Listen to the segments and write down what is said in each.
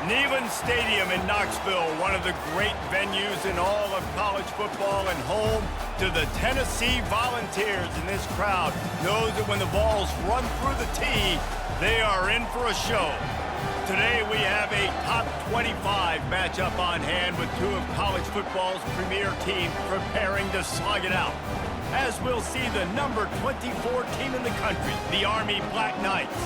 Neyland Stadium in Knoxville, one of the great venues in all of college football and home to the Tennessee Volunteers. And this crowd knows that when the balls run through the tee, they are in for a show. Today we have a top 25 matchup on hand with two of college football's premier teams preparing to slug it out. As we'll see the number 24 team in the country, the Army Black Knights,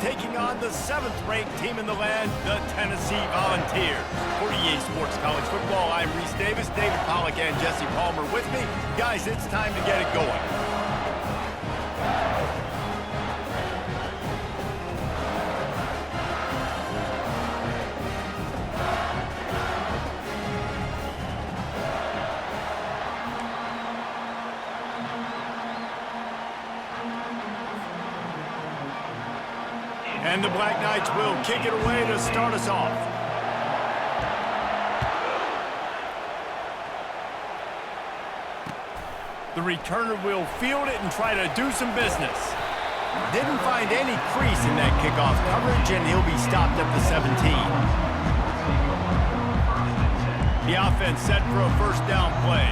taking on the 7th-ranked team in the land, the Tennessee Volunteers. For EA Sports College Football, I'm Reese Davis, David Pollack, and Jesse Palmer with me. Guys, it's time to get it going. And the Black Knights will kick it away to start us off. The returner will field it and try to do some business. Didn't find any crease in that kickoff coverage, and he'll be stopped at the 17. The offense set for a first down play.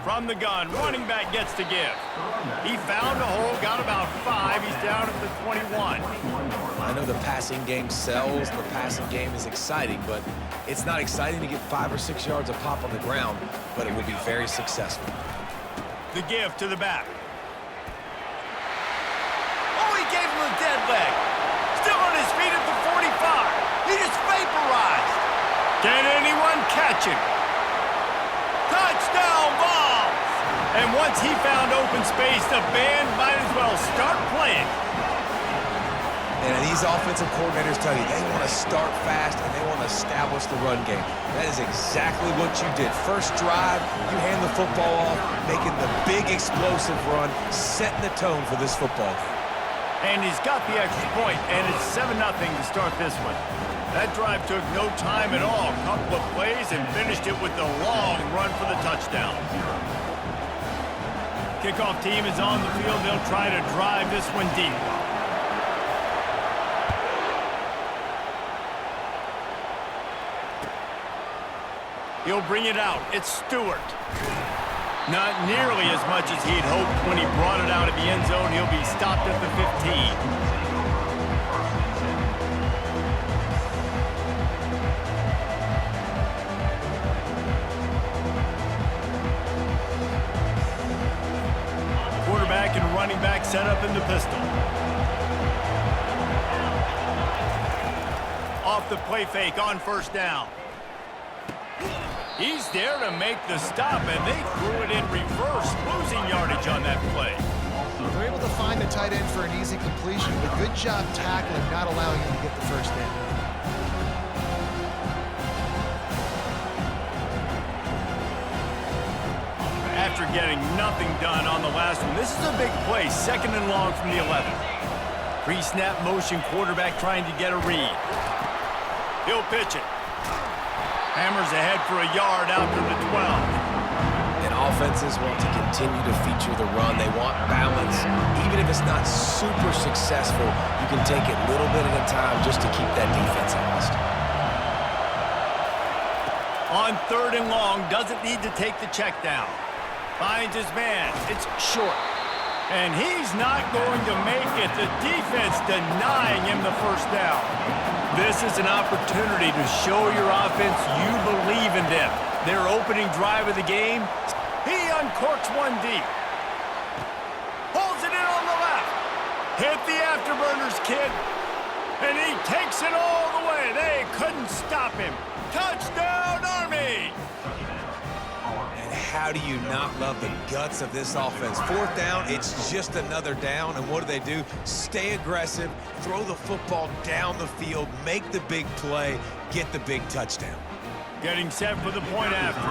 From the gun, running back gets to give. He found a hole, got about 5. He's down at the 21. I know the passing game sells, the passing game is exciting, but it's not exciting to get 5 or 6 yards of pop on the ground, but it would be very successful. The give to the back. Oh, he gave him a dead leg. Still on his feet at the 45. He just vaporized. Can anyone catch him? Touchdown ball! And once he found open space, the band might as well start playing. And these offensive coordinators tell you they want to start fast and they want to establish the run game. That is exactly what you did. First drive, you hand the football off, making the big explosive run, setting the tone for this football game. And he's got the extra point, and it's 7-0 to start this one. That drive took no time at all. A couple of plays and finished it with the long run for the touchdown. Kickoff team is on the field. They'll try to drive this one deep. He'll bring it out. It's Stewart. Not nearly as much as he'd hoped when he brought it out of the end zone. He'll be stopped at the 15. Quarterback and running back set up in the pistol. Off the play fake on first down. He's there to make the stop, and they threw it in reverse, losing yardage on that play. They're able to find the tight end for an easy completion, but good job tackling, not allowing him to get the first down. After getting nothing done on the last one, this is a big play, 2nd and long from the 11. Pre-snap motion, quarterback trying to get a read. He'll pitch it. Hammers ahead for a yard out to the 12. And offenses want to continue to feature the run. They want balance. Even if it's not super successful, you can take it little bit at a time just to keep that defense honest. On 3rd and long, doesn't need to take the check down. Finds his man. It's short. And he's not going to make it. The defense denying him the first down. This is an opportunity to show your offense you believe in them. Their opening drive of the game, he uncorks one deep. Pulls it in on the left. Hit the afterburners, kid. And he takes it all the way. They couldn't stop him. Touchdown, Army! And how do you not love the guts of this offense? 4th down, it's just another down. And what do? Stay aggressive, throw the football down the field, make the big play, get the big touchdown. Getting set for the point after.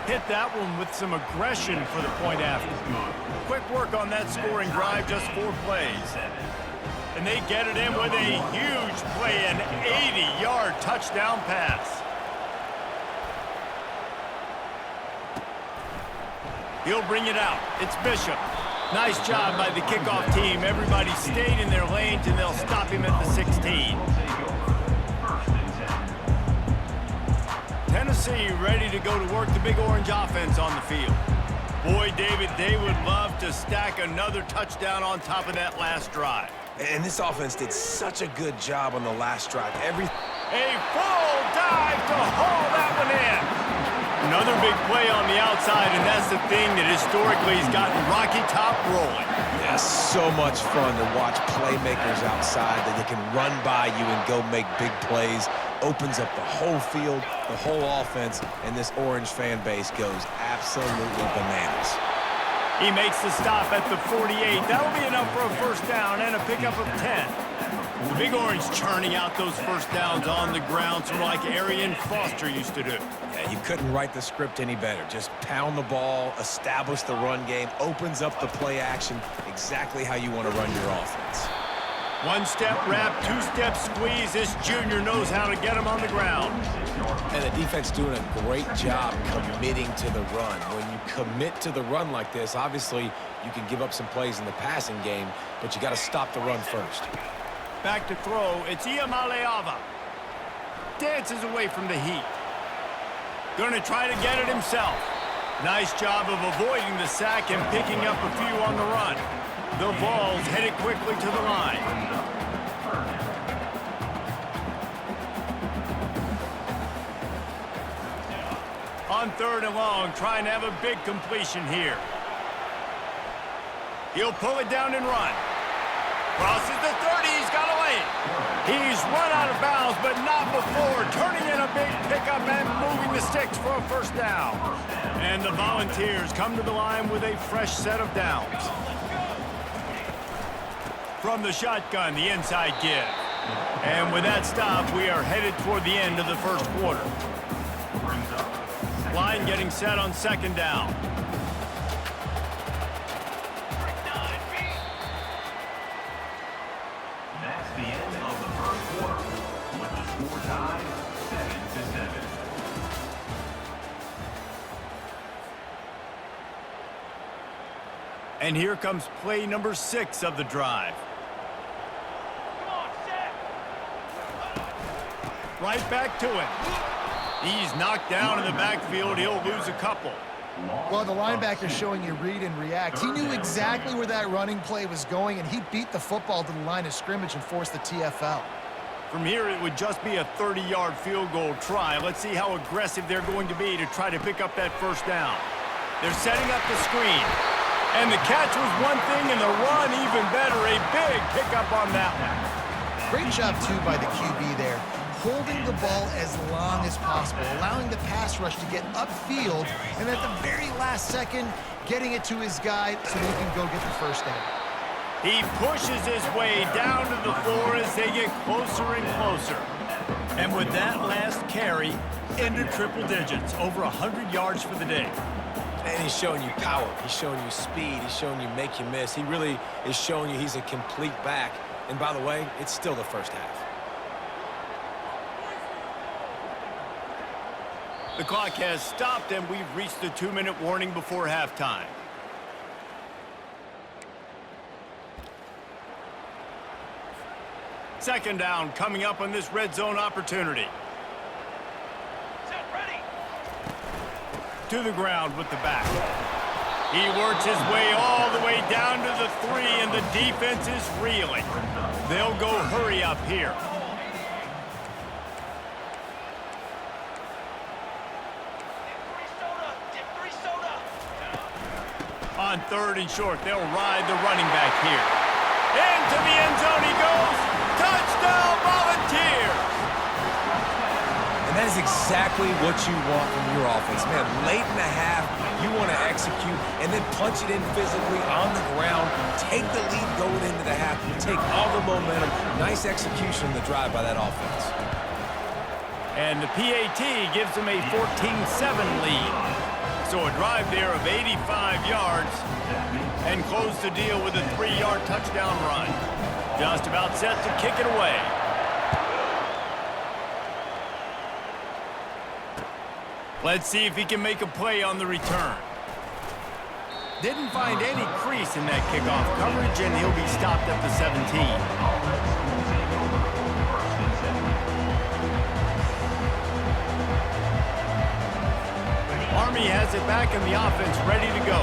Hit that one with some aggression for the point after. Quick work on that scoring drive, just 4 plays. And they get it in with a huge play, an 80-yard touchdown pass. He'll bring it out. It's Bishop. Nice job by the kickoff team. Everybody stayed in their lanes, and they'll stop him at the 16. Tennessee ready to go to work the Big Orange offense on the field. Boy, David, they would love to stack another touchdown on top of that last drive. And this offense did such a good job on the last drive. A full dive to haul that one in. Another big play on the outside, and that's the thing that historically has gotten Rocky Top rolling. Yeah, so much fun to watch playmakers outside that they can run by you and go make big plays. Opens up the whole field, the whole offense, and this Orange fan base goes absolutely bananas. He makes the stop at the 48. That'll be enough for a first down and a pickup of 10. The Big Orange churning out those first downs on the ground, sort of like Arian Foster used to do. Yeah, you couldn't write the script any better. Just pound the ball, establish the run game, opens up the play action, exactly how you want to run your offense. 1-step wrap, 2-step squeeze. This junior knows how to get him on the ground. And the defense doing a great job committing to the run. When you commit to the run like this, obviously you can give up some plays in the passing game, but you got to stop the run first. Back to throw, it's Iamaleava. Dances away from the heat. Gonna try to get it himself. Nice job of avoiding the sack and picking up a few on the run. The Vols headed quickly to the line. On 3rd and long, trying to have a big completion here. He'll pull it down and run. Crosses the 30, he's got a lane. He's run out of bounds, but not before turning in a big pickup and moving the sticks for a first down. And the Volunteers come to the line with a fresh set of downs. From the shotgun, the inside give. And with that stop, we are headed toward the end of the first quarter. Line getting set on 2nd down. That's the end of the first quarter, with the score tied 7-7. And here comes play number 6 of the drive. Right back to him. He's knocked down in the backfield. He'll lose a couple. Well, the linebacker's showing you read and react. He knew exactly where that running play was going, and he beat the football to the line of scrimmage and forced the TFL. From here, it would just be a 30-yard field goal try. Let's see how aggressive they're going to be to try to pick up that first down. They're setting up the screen. And the catch was one thing, and the run even better. A big pickup on that one. Great job, too, by the QB there, holding the ball as long as possible, allowing the pass rush to get upfield, and at the very last second, getting it to his guy so he can go get the first down. He pushes his way down to the floor as they get closer and closer. And with that last carry, into triple digits, over 100 yards for the day. And he's showing you power. He's showing you speed. He's showing you make you miss. He really is showing you he's a complete back. And by the way, it's still the first half. The clock has stopped, and we've reached the 2-minute warning before halftime. Second down coming up on this red zone opportunity. To the ground with the back. He works his way all the way down to the 3, and the defense is reeling. They'll go hurry up here. On 3rd and short, they'll ride the running back here. Into the end zone he goes. Touchdown, Volunteers! And that is exactly what you want from your offense. Man, late in the half, you want to execute and then punch it in physically on the ground, take the lead going into the half, take all the momentum. Nice execution in the drive by that offense. And the PAT gives them a 14-7 lead. So a drive there of 85 yards and close the deal with a 3-yard touchdown run. Just about set to kick it away. Let's see if he can make a play on the return. Didn't find any crease in that kickoff coverage, and he'll be stopped at the 17. Army has it back in the offense, ready to go.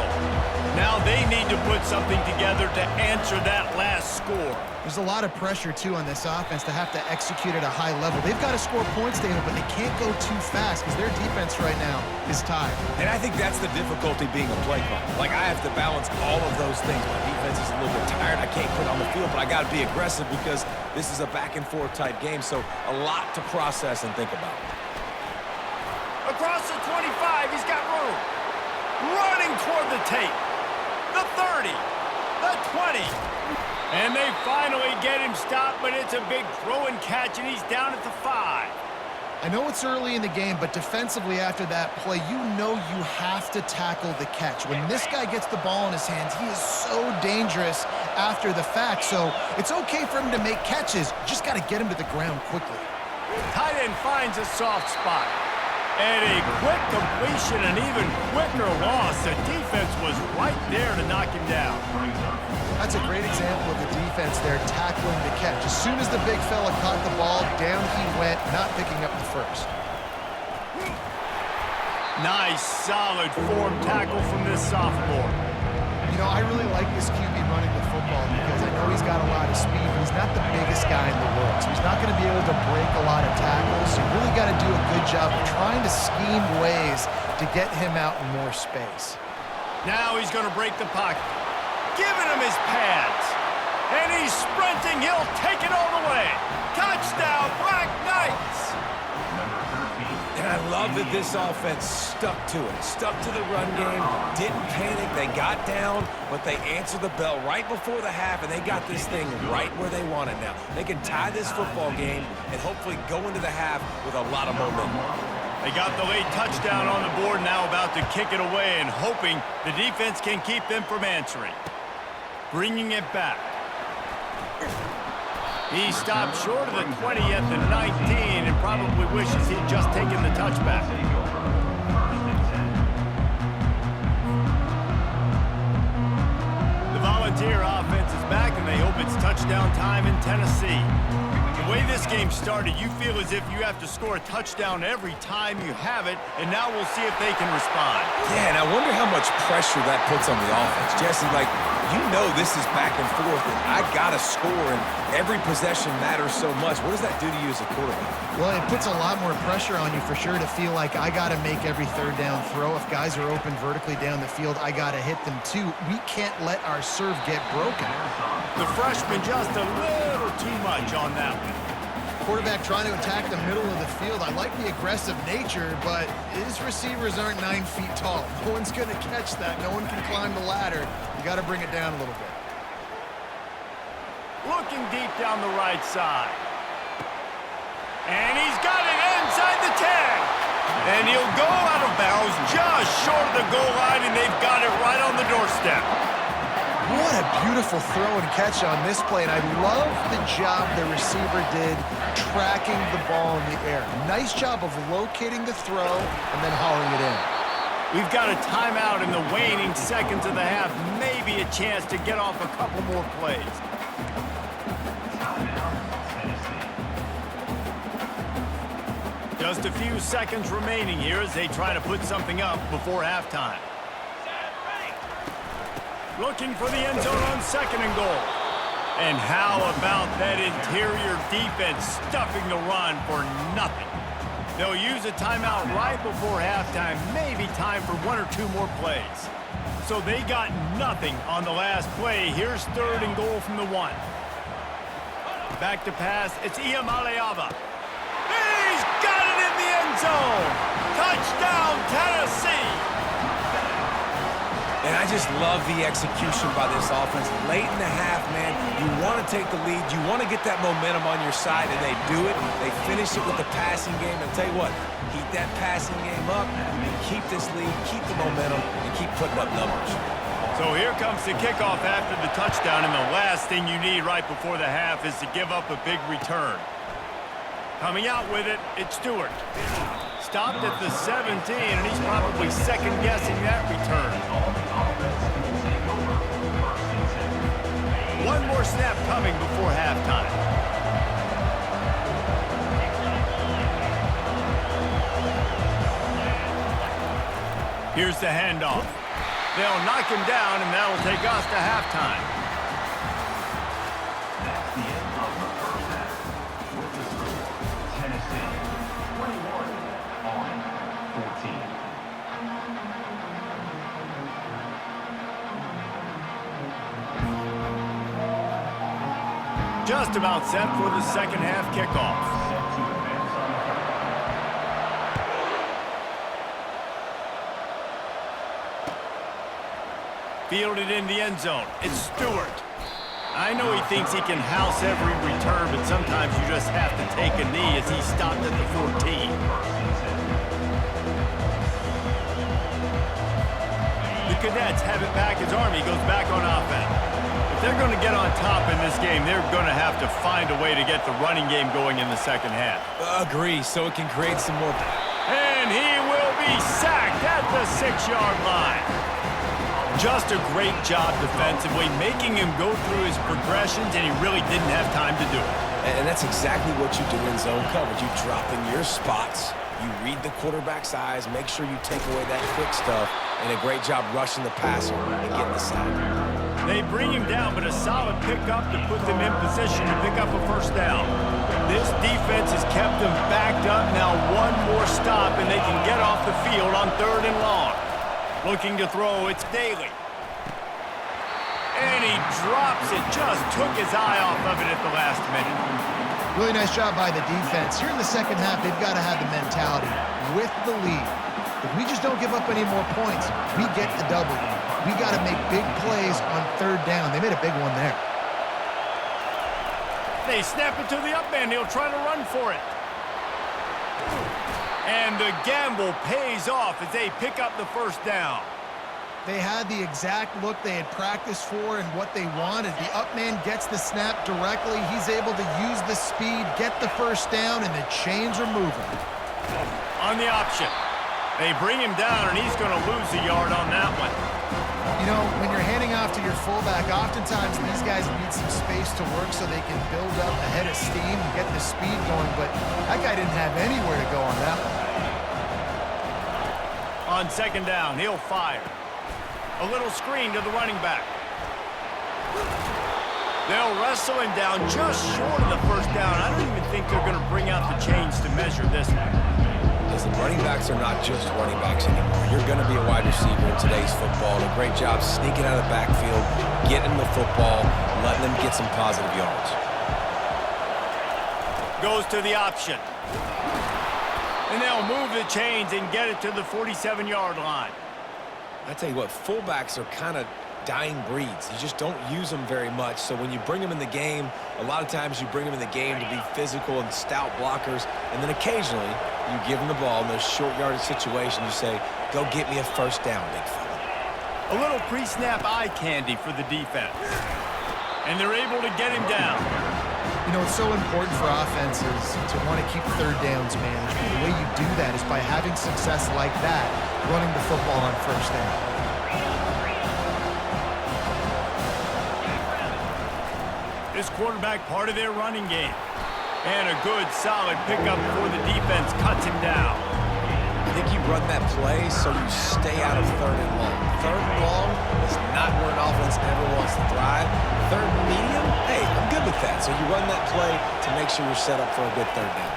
Now they need to put something together to answer that last score. There's a lot of pressure, too, on this offense to have to execute at a high level. They've got to score points, David, but they can't go too fast because their defense right now is tired. And I think that's the difficulty being a play caller. Like, I have to balance all of those things. My defense is a little bit tired. I can't put it on the field, but I got to be aggressive because this is a back-and-forth type game, so a lot to process and think about. Across the 25, he's got room. Running toward the tape. The 30. The 20. And they finally get him stopped, but it's a big throw and catch, and he's down at the 5. I know it's early in the game, but defensively after that play, you know you have to tackle the catch. When this guy gets the ball in his hands, he is so dangerous after the fact. So it's okay for him to make catches. You just got to get him to the ground quickly. Tight end finds a soft spot. And a quick completion, an even quicker loss. The defense was right there to knock him down. That's a great example of the defense there tackling the catch. As soon as the big fella caught the ball, down he went, not picking up the first. Nice, solid form tackle from this sophomore. You know, I really like this QB running the football because I know he's got a lot of speed, but he's not the biggest guy in the world. So he's not going to be able to break a lot of tackles. So you really got to do a good job of trying to scheme ways to get him out in more space. Now he's going to break the pocket. Giving him his pads. And he's sprinting. He'll take it all the way. Touchdown, Black Knights! And I love that this offense stuck to it, stuck to the run game, didn't panic. They got down, but they answered the bell right before the half, and they got this thing right where they want it now. They can tie this football game and hopefully go into the half with a lot of momentum. They got the late touchdown on the board, now about to kick it away and hoping the defense can keep them from answering. Bringing it back. He stopped short of the 20 at the 19 and probably wishes he'd just taken the touchback. The Volunteer offense is back, and they hope it's touchdown time in Tennessee. The way this game started, you feel as if you have to score a touchdown every time you have it, and now we'll see if they can respond. Yeah, and I wonder how much pressure that puts on the offense. Jesse, like, you know this is back and forth, and I got to score, and every possession matters so much. What does that do to you as a quarterback? Well, it puts a lot more pressure on you for sure to feel like I got to make every third down throw. If guys are open vertically down the field, I got to hit them too. We can't let our serve get broken. The freshman just a little too much on that one. Quarterback trying to attack the middle of the field. I like the aggressive nature, but his receivers aren't 9 feet tall. No one's going to catch that. No one can climb the ladder. You got to bring it down a little bit. Looking deep down the right side. And he's got it inside the 10. And he'll go out of bounds just short of the goal line, and they've got it right on the doorstep. What a beautiful throw and catch on this play, and I love the job the receiver did tracking the ball in the air. Nice job of locating the throw and then hauling it in. We've got a timeout in the waning seconds of the half, maybe a chance to get off a couple more plays. Just a few seconds remaining here as they try to put something up before halftime. Looking for the end zone on 2nd and goal. And how about that interior defense stuffing the run for nothing? They'll use a timeout right before halftime, maybe time for 1 or 2 more plays. So they got nothing on the last play. Here's 3rd and goal from the 1. Back to pass, it's Iamaleava. He's got it in the end zone! Touchdown, Tennessee! And I just love the execution by this offense. Late in the half, man, you want to take the lead. You want to get that momentum on your side, and they do it. They finish it with the passing game. And tell you what, keep that passing game up, and keep this lead, keep the momentum, and keep putting up numbers. So here comes the kickoff after the touchdown, and the last thing you need right before the half is to give up a big return. Coming out with it, it's Stewart. Stopped at the 17, and he's probably second-guessing that return. One more snap coming before halftime. Here's the handoff. They'll knock him down, and that'll take us to halftime. That's the end of the first half. With the score, Tennessee 21 on 14. Just about set for the second half kickoff. Set to advance on the Fielded in the end zone. It's Stewart. I know he thinks he can house every return, but sometimes you just have to take a knee as he stopped at the 14. The Cadets have it back as Army goes back on offense. If they're going to get on top in this game, they're going to have to find a way to get the running game going in the second half. Agree, so it can create some more. And he will be sacked at the 6-yard line. Just a great job defensively, making him go through his progressions, and he really didn't have time to do it. And that's exactly what you do in zone coverage. You drop in your spots, you read the quarterback's eyes, make sure you take away that quick stuff, and a great job rushing the passer and getting the sack. They bring him down, but a solid pickup to put them in position to pick up a first down. This defense has kept them backed up. Now one more stop, and they can get off the field on 3rd and long. Looking to throw, it's Daly. And he drops it, just took his eye off of it at the last minute. Really nice job by the defense. Here in the second half, they've got to have the mentality with the lead. If we just don't give up any more points, we get the W. We got to make big plays on 3rd down. They made a big one there. They snap it to the up man. He'll try to run for it. And the gamble pays off as they pick up the first down. They had the exact look they had practiced for and what they wanted. The up man gets the snap directly. He's able to use the speed, get the first down, and the chains are moving. On the option. They bring him down, and he's going to lose a yard on that one. You know, when you're handing off to your fullback, oftentimes these guys need some space to work so they can build up a head of steam and get the speed going, but that guy didn't have anywhere to go on that one. On 2nd down, he'll fire. A little screen to the running back. They'll wrestle him down just short of the first down. I don't even think they're going to bring out the chains to measure this one. Listen, running backs are not just running backs anymore. You're going to be a wide receiver in today's football. A great job sneaking out of the backfield, getting the football, letting them get some positive yards. Goes to the option. And they'll move the chains and get it to the 47-yard line. I tell you what, fullbacks are kind of dying breeds. You just don't use them very much. So when you bring them in the game, a lot of times you bring them in the game to be physical and stout blockers, and then occasionally you give them the ball in those short yardage situations. You say, go get me a first down, big fella. A little pre-snap eye candy for the defense. And they're able to get him down. You know, it's so important for offenses to want to keep third downs managed. The way you do that is by having success like that, running the football on first down. This quarterback part of their running game. And a good, solid pickup before the defense cuts him down. I think you run that play so you stay out of third and long. Third and long is not where an offense ever wants to thrive. Third and medium, hey, I'm good with that. So you run that play to make sure you're set up for a good third down.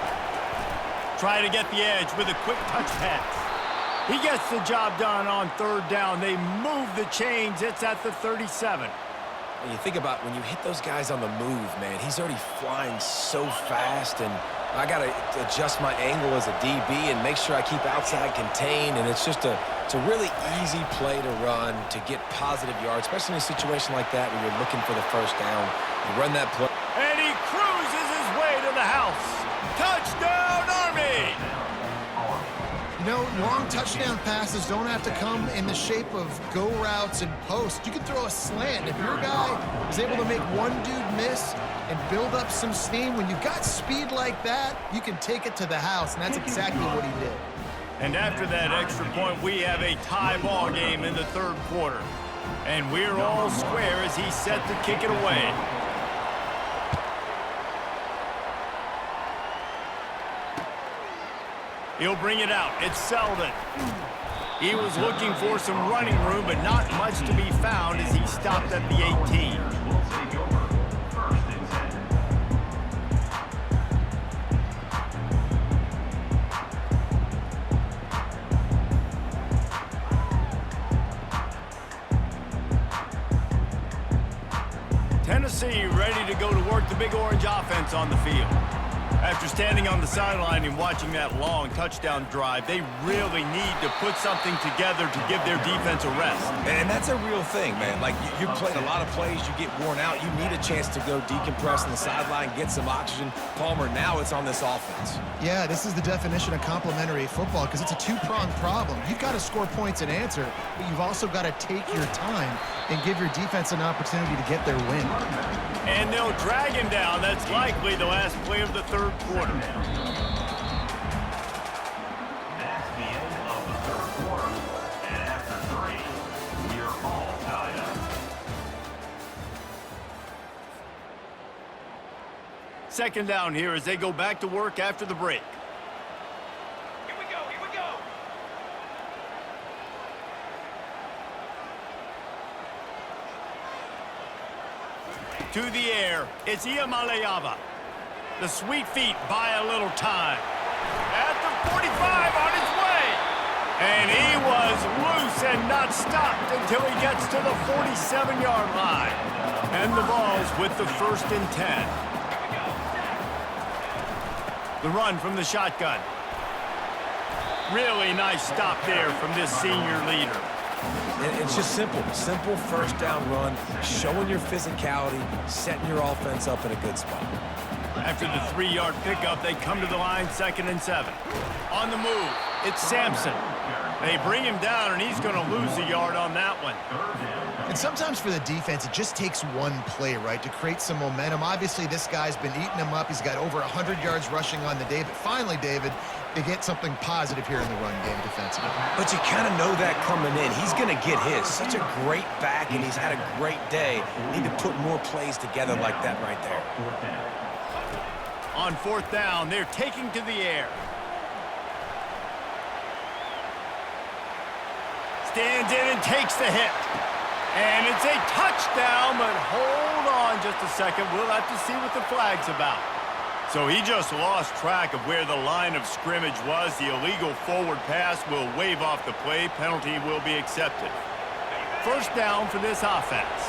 Try to get the edge with a quick touch pass. He gets the job done on third down. They move the chains. It's at the 37. And you think about when you hit those guys on the move, man, he's already flying so fast, and I got to adjust my angle as a DB and make sure I keep outside contained, and it's just a really easy play to run to get positive yards, especially in a situation like that where you're looking for the first down. You run that play. And he cruises his way to the house. Touchdown, Army! You know, long touchdown passes don't have to come in the shape of go routes and posts. You can throw a slant. If your guy is able to make one dude miss and build up some steam, when you've got speed like that, you can take it to the house, and that's exactly what he did. And after that extra point, we have a tie ball game in the third quarter. And we're all square as he's set to kick it away. He'll bring it out. It's Selden. He was looking for some running room, but not much to be found as he stopped at the 18. Tennessee ready to go to work the Big Orange offense on the field. After standing on the sideline and watching that long touchdown drive, they really need to put something together to give their defense a rest. And that's a real thing, man. Like, you played a lot of plays, you get worn out, you need a chance to go decompress on the sideline, get some oxygen. Palmer, now it's on this offense. Yeah, this is the definition of complementary football because it's a two-pronged problem. You've got to score points and answer, but you've also got to take your time and give your defense an opportunity to get their win. And they'll drag him down. That's likely the last play of the third quarter. That's the end of the third quarter. And after 3, we're all tied up. Second down here as they go back to work after the break. Here we go, here we go. To the air, it's Iamaleava. The sweet feet buy a little time. At the 45 on his way. And he was loose and not stopped until he gets to the 47-yard line. And the ball's with the 1st and 10. The run from the shotgun. Really nice stop there from this senior leader. It's just simple first down run, showing your physicality, setting your offense up in a good spot. After the 3-yard pickup, they come to the line 2nd and 7. On the move, it's Sampson. They bring him down, and he's going to lose a yard on that one. And sometimes for the defense, it just takes one play, right, to create some momentum. Obviously, this guy's been eating him up. He's got over 100 yards rushing on the day. But finally, David, they get something positive here in the run game defensively. But you kind of know that coming in. He's going to get his. Such a great back, and he's had a great day. Need to put more plays together like that right there. On 4th down, they're taking to the air. Stands in and takes the hit. And it's a touchdown, but hold on just a second. We'll have to see what the flag's about. So he just lost track of where the line of scrimmage was. The illegal forward pass will wave off the play. Penalty will be accepted. 1st down for this offense.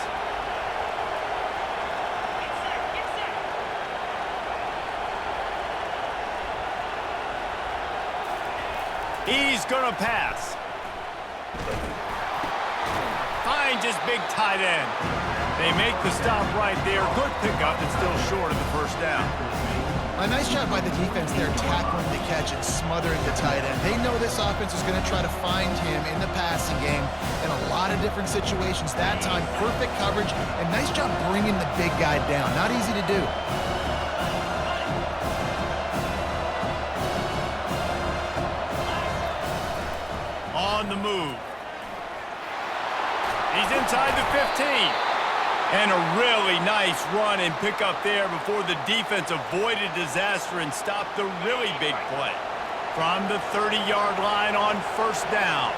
He's going to pass. Finds his big tight end. They make the stop right there. Good pickup, and still short of the first down. A nice job by the defense there, tackling the catch and smothering the tight end. They know this offense is going to try to find him in the passing game in a lot of different situations. That time, perfect coverage, and nice job bringing the big guy down. Not easy to do. On the move. He's inside the 15. And a really nice run and pick up there before the defense avoided disaster and stopped the really big play. From the 30-yard line on first down.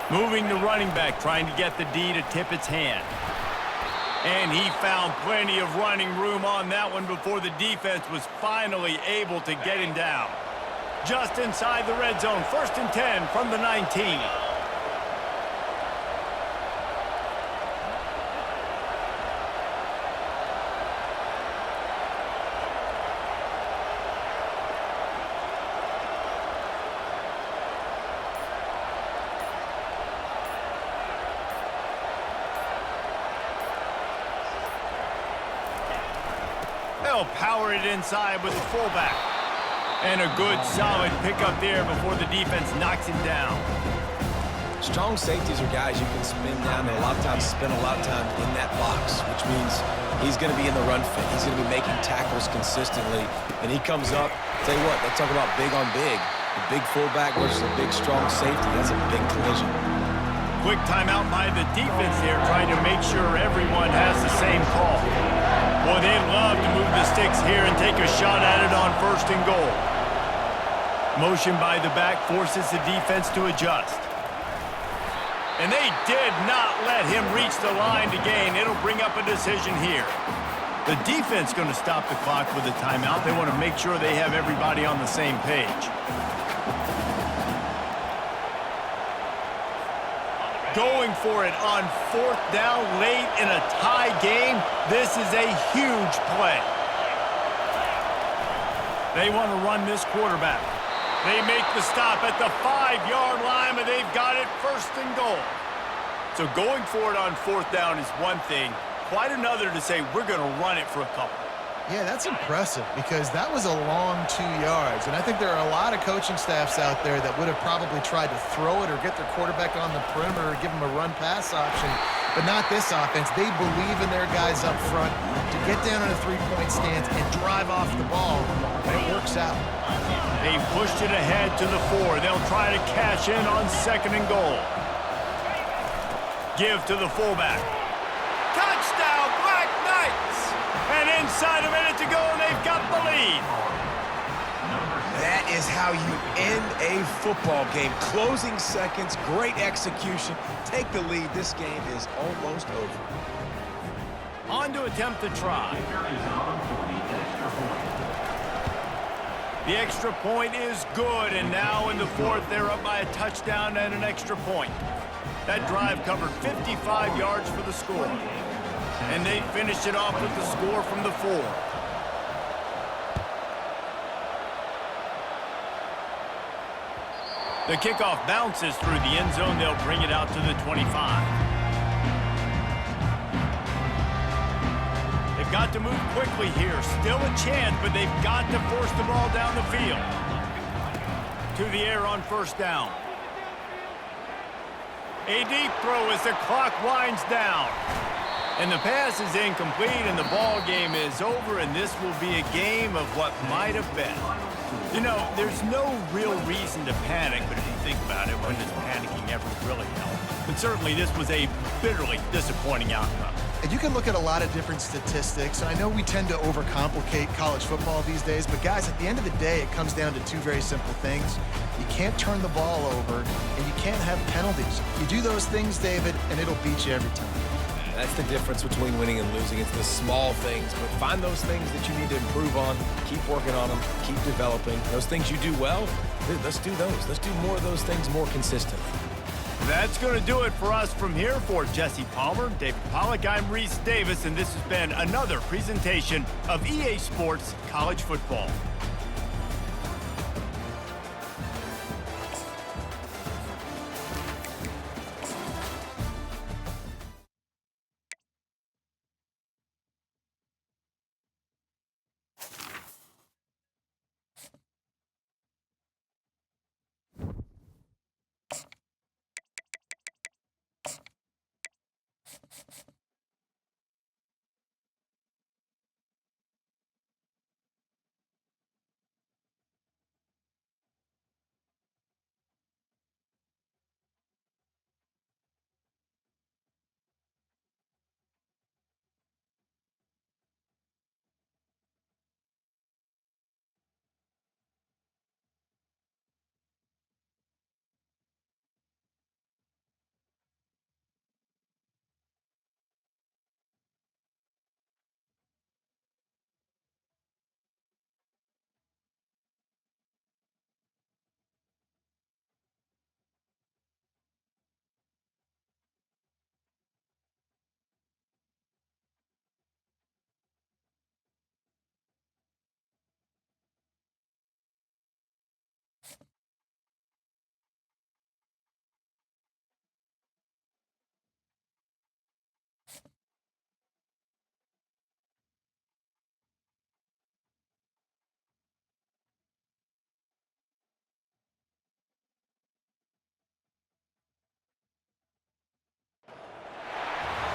Moving the running back, trying to get the D to tip its hand. And he found plenty of running room on that one before the defense was finally able to get him down. Just inside the red zone, 1st and 10 from the 19. They'll power it inside with the fullback. And a good, solid pickup there before the defense knocks him down. Strong safeties are guys you can spin down and a lot of times spend a lot of time in that box, which means he's going to be in the run fit. He's going to be making tackles consistently. And he comes up, tell you what, they talk about big on big. The big fullback versus a big, strong safety. That's a big collision. Quick timeout by the defense there, trying to make sure everyone has the same call. Boy, they love to move the sticks here and take a shot at it on 1st and goal. Motion by the back forces the defense to adjust. And they did not let him reach the line to gain. It'll bring up a decision here. The defense going to stop the clock with a timeout. They want to make sure they have everybody on the same page. Going for it on 4th down late in a tie game. This is a huge play. They want to run this quarterback. They make the stop at the 5-yard line, but they've got it 1st and goal. So going for it on 4th down is one thing. Quite another to say we're going to run it for a couple. Yeah, that's impressive because that was a long 2 yards. And I think there are a lot of coaching staffs out there that would have probably tried to throw it or get their quarterback on the perimeter or give him a run-pass option. But not this offense. They believe in their guys up front to get down in a three-point stance and drive off the ball. And it works out. They pushed it ahead to the 4. They'll try to cash in on 2nd and goal. Give to the fullback. Touchdown, Black Knights! And inside a minute to go, and they've got the lead. That is how you end a football game. Closing seconds, great execution. Take the lead. This game is almost over. On to attempt the try. The extra point is good, and now in the 4th, they're up by a touchdown and an extra point. That drive covered 55 yards for the score. And they finished it off with the score from the 4. The kickoff bounces through the end zone. They'll bring it out to the 25. They've got to move quickly here. Still a chance, but they've got to force the ball down the field. To the air on 1st down. A deep throw as the clock winds down. And the pass is incomplete, and the ball game is over, and this will be a game of what might have been. You know, there's no real reason to panic, but if you think about it, when does panicking ever really help? But certainly this was a bitterly disappointing outcome. And you can look at a lot of different statistics, and I know we tend to overcomplicate college football these days, but guys, at the end of the day, it comes down to two very simple things. You can't turn the ball over, and you can't have penalties. You do those things, David, and it'll beat you every time. That's the difference between winning and losing. It's the small things, but find those things that you need to improve on, keep working on them, keep developing. Those things you do well, dude, let's do those. Let's do more of those things more consistently. That's going to do it for us from here. For Jesse Palmer, David Pollack, I'm Reese Davis, and this has been another presentation of EA Sports College Football.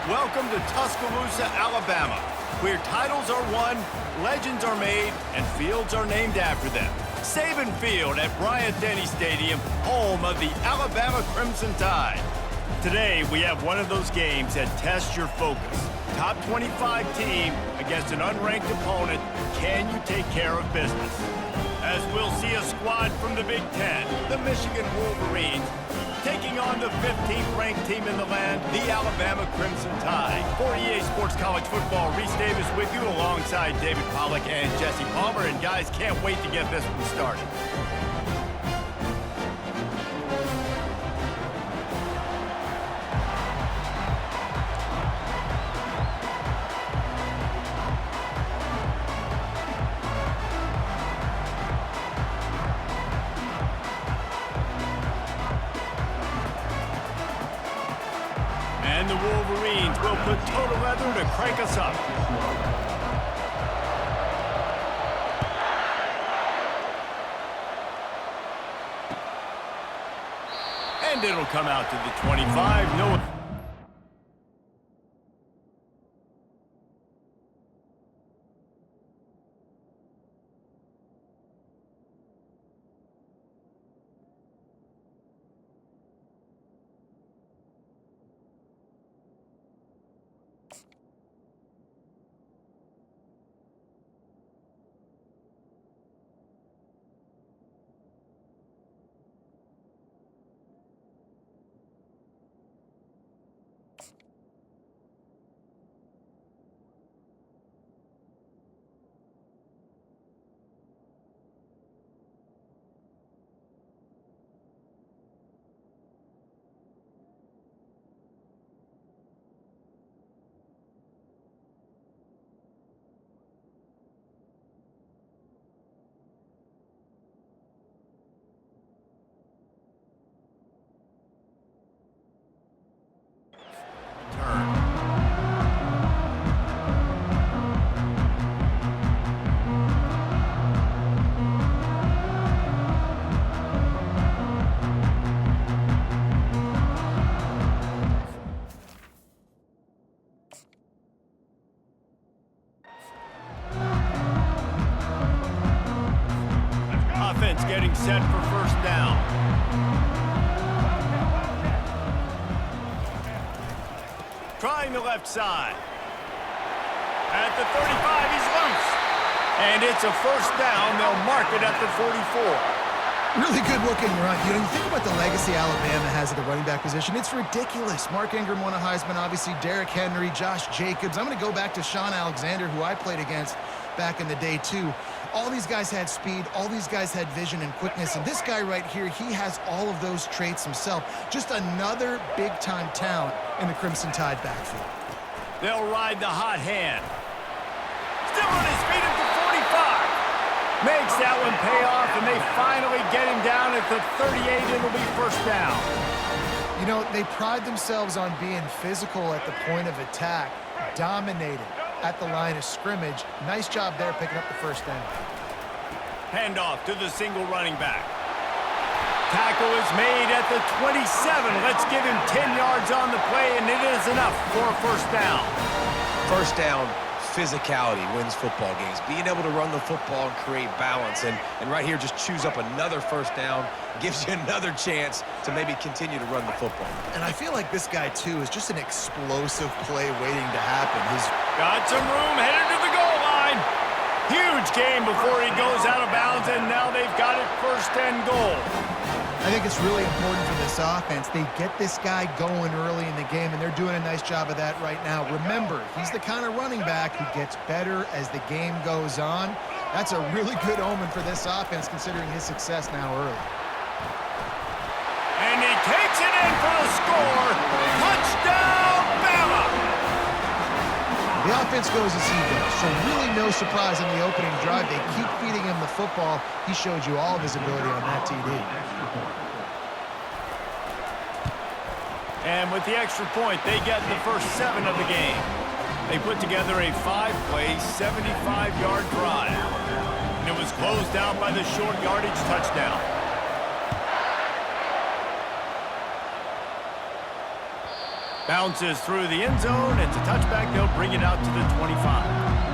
Welcome to Tuscaloosa, Alabama, where titles are won, legends are made, and fields are named after them. Saban Field at Bryant-Denny Stadium, home of the Alabama Crimson Tide. Today, we have one of those games that tests your focus. Top 25 team against an unranked opponent. Can you take care of business? As we'll see a squad from the Big Ten, the Michigan Wolverines, taking on the 15th ranked team in the land, the Alabama Crimson Tide. For EA Sports College Football, Reese Davis with you alongside David Pollack and Jesse Palmer. And guys, can't wait to get this one started. And the Wolverines will put total leather to crank us up. And it'll come out to the 25. No. Offense getting set for first down. Trying the left side. At the 35, he's loose. And it's a first down. They'll mark it at the 44. Really good looking run. You know, you think about the legacy Alabama has at the running back position. It's ridiculous. Mark Ingram won a Heisman, obviously. Derrick Henry, Josh Jacobs. I'm going to go back to Sean Alexander, who I played against back in the day, too. All these guys had speed. All these guys had vision and quickness. And this guy right here, he has all of those traits himself. Just another big-time talent in the Crimson Tide backfield. They'll ride the hot hand. Still on his feet at the 45. Makes that one pay off, and they finally get him down at the 38. It'll be first down. You know, they pride themselves on being physical at the point of attack, dominated at the line of scrimmage. Nice job there picking up the first down. Handoff to the single running back. Tackle is made at the 27. Let's give him 10 yards on the play, and it is enough for a first down. First down, physicality wins football games. Being able to run the football and create balance. And right here, just choose up another first down. Gives you another chance to maybe continue to run the football. And I feel like this guy, too, is just an explosive play waiting to happen. Got some room, headed to the goal line. Huge game before he goes out of bounds, and now they've got it first and goal. I think it's really important for this offense. They get this guy going early in the game, and they're doing a nice job of that right now. Remember, he's the kind of running back who gets better as the game goes on. That's a really good omen for this offense, considering his success now early. And he takes it in for the score. Touchdown, Bama! The offense goes as he goes, so really no surprise in the opening drive. They keep feeding him the football. He showed you all of his ability on that TD. And with the extra point, they get the first 7 of the game. They put together a 5-play, 75-yard drive. And it was closed out by the short yardage touchdown. Bounces through the end zone. It's a touchback. They'll bring it out to the 25.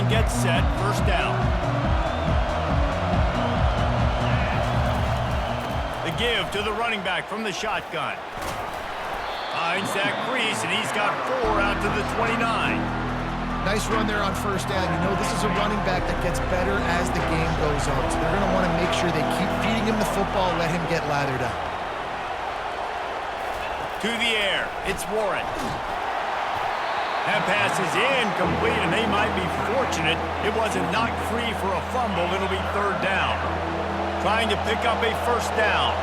Gets set, first down. The give to the running back from the shotgun. Finds that crease, and he's got 4 out to the 29. Nice run there on first down. You know, this is a running back that gets better as the game goes on, so they're going to want to make sure they keep feeding him the football, let him get lathered up. To the air, it's Warren. That pass is incomplete, and they might be fortunate it wasn't knocked free for a fumble. It'll be third down. Trying to pick up a first down.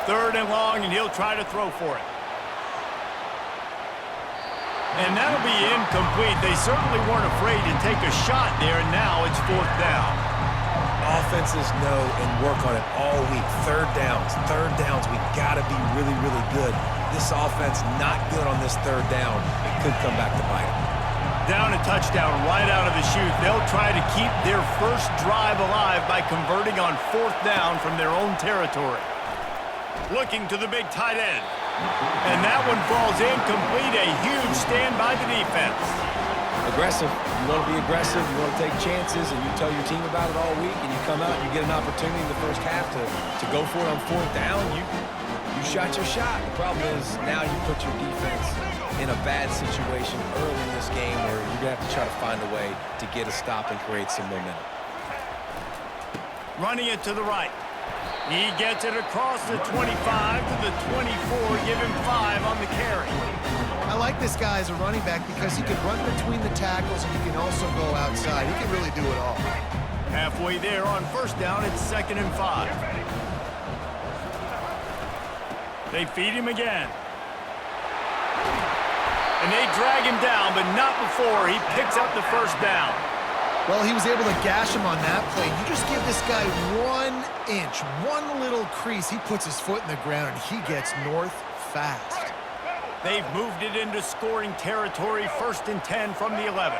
Third and long, and he'll try to throw for it. And that'll be incomplete. They certainly weren't afraid to take a shot there, and now it's fourth down. Offenses know and work on it all week. Third downs. We got to be really, really good. This offense not good on this third down. It could come back to bite them. Down a touchdown right out of the chute. They'll try to keep their first drive alive by converting on fourth down from their own territory. Looking to the big tight end. And that one falls incomplete. A huge stand by the defense. Aggressive. You want to be aggressive. You want to take chances, and you tell your team about it all week, and you come out and you get an opportunity in the first half to go for it on fourth down. You shot your shot. The problem is now you put your defense in a bad situation early in this game where you're going to have to try to find a way to get a stop and create some momentum. Running it to the right. He gets it across the 25 to the 24. Give him 5 on the carry. I like this guy as a running back because he can run between the tackles and he can also go outside. He can really do it all. Halfway there on first down, it's 2nd and 5. They feed him again. And they drag him down, but not before he picks up the first down. Well, he was able to gash him on that play. You just give this guy 1 inch, one little crease. He puts his foot in the ground, and he gets north fast. They've moved it into scoring territory, 1st and 10 from the 11.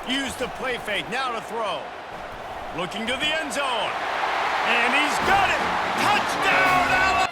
Use the play fake, now to throw. Looking to the end zone. And he's got it! Touchdown, Alabama!